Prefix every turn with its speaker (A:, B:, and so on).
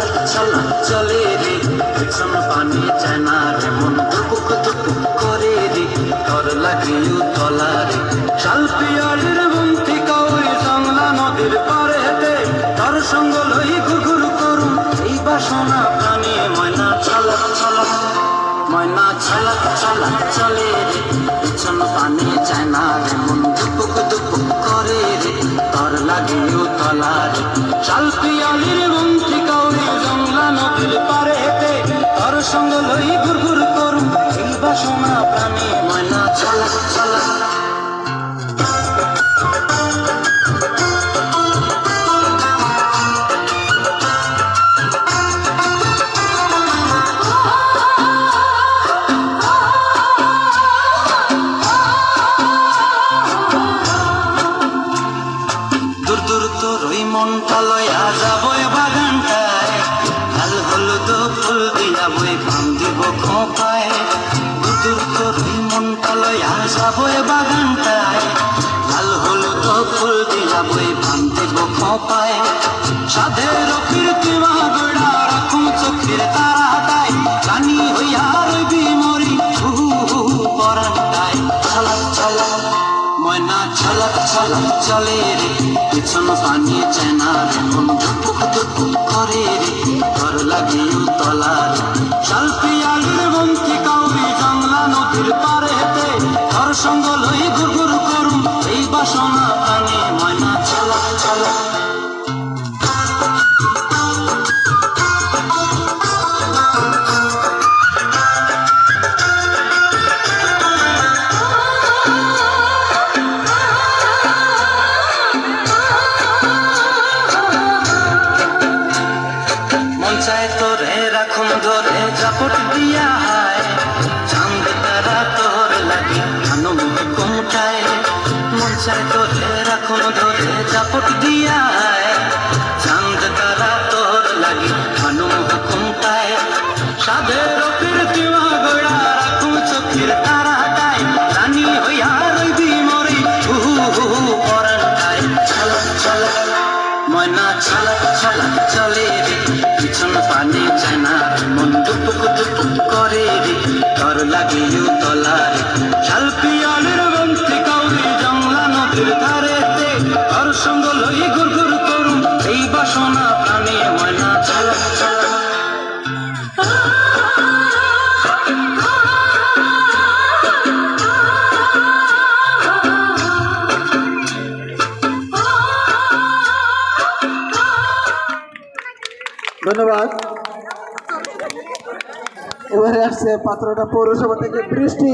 A: ছলক ছলক চলে রে পিছন পানি চায় না রে মন দুপুক দুপুক করে রে তর লাগে উতলা রে শাল পিয়ালির বন্তি কাউরি জংলা নদীর পারে হেঁটে তার সঙ্গ লই ঘুরঘুর করুন এই বাসনা প্রাণী ময়না ছলক ছলক ময়না ছলক ছলক চলে রে পিছন পানি চায় না রে মন দুপুক দুপুক করে রে তর লাগে উতলা রে শাল পিয়ালির বন্তি কাউরি জংলা নদীর পারে হেঁটে তার সঙ্গ লই ঘুরঘুর করুন এই বাসনা প্রাণী ময়না ছলক ছলক দূর দূর তোর ওই মনটা লয়া যাবো বাগানটায় লাল হলুদ ফুল দিয়া বই পান দিব খোপায় দূর দূর তোর ওই মনটা লয়া যাবো বাগানটায় লাল হলুদ ফুল দিয়া বই পান দিব খোপায় সাধের কীর্তি মাগড়া রাখুন চোখের তারাটায় রানী হইয়া রইবি মরি পরানটায় ছলক ছলক ময়না ছলক ছলক চলে রে পিছন পানি চায় না রে মন দুপুক দুপুক করে রে ঘর লাগে উতলা রে শাল পিয়ালির বন্তি কাউরি জংলা নদীর পারে হেঁটে ঘর সঙ্গ লই ঘুরঘুর করুন এই বাসনা প্রাণী ময়না ছলক ছলক চায় তোরে রাখুন ধরে জাপট দিয়া হায় চাঁদ তারা তোর লাগে খানুম কুমটায় মন চায় তোরে রাখুন ধরে জাপট দিয়া হায় চাঁদ তারা তোর লাগে খানুম কুমটায় সাধের কীর্তি মাগড়া রাখুন চোখের তারাটায় রানী হইয়া রইবি মরি পরানটায় ছলক ছলক ময়না ছলক ছলক চলে রে পিছন পানি চায় না মন দুপুক দুপুক করে রে তর লাগে উতলা রে শাল পিয়ালির বন্তি কাউরি জংলা নদীর ধারেতে তর সঙ্গ লই ঘুরঘুর করুন এই বাসনা প্রাণী ময়না ছলক ছলক
B: ধন্যবাদ। এবারে আসছে পাত্রটা পৌরসভা থেকে বৃষ্টি।